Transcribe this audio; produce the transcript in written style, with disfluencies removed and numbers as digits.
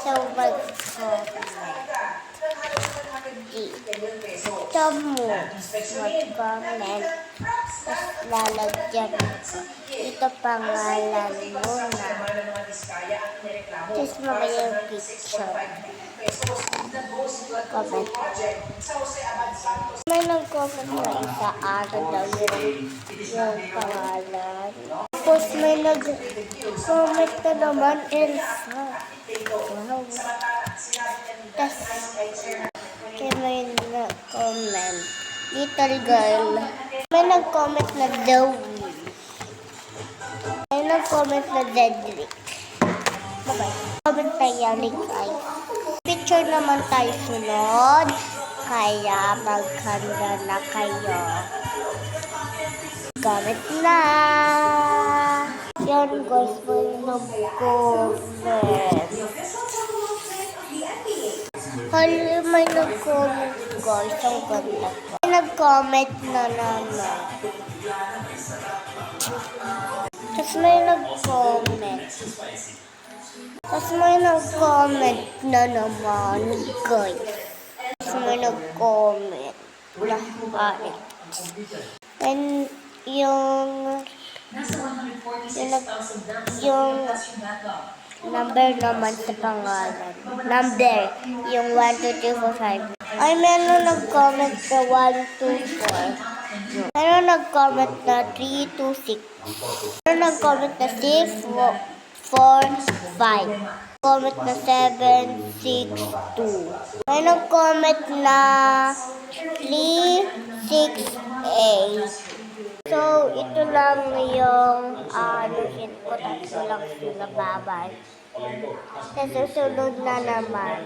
So, mag-comment. Gusto mo mag-comment. Tapos lalagyan ko. Ito pangalan mo na. Tapos mamaya yung picture. Comment. May nag-comment na isa araw daw yung pangalan. Tapos may nag-comment na naman Elsa. Wow. Tapos may nag-comment little girl. May nag-comment na Zoe. May nag-comment na Cedric. Bye-bye. Comment na Yannick ay. Picture naman tayo sunod. Kaya maghanda na kayo. Comment na. Yan guys, may nag-comment. May nag-comment guys. Ang ganda ko. May nag-comment na naman. Tapos may nag-comment. Tapos may nag-comment na naman guys. Tapos may nag-comment na Alex. And yung number naman sa pangalan. Number, yung 1, 2, 3, 4, 5. Ay, meron nag-comment na 1, 2, 4. Meron nag-comment na 3, 2, 6. Meron nag-comment na 6, 4, 5. Comment na 7, 6, 2. May nag-comment na 3, 6, 8. So, ito lang yung hit ko. Tatlo lang sila. Bye-bye. Sa susunod na naman.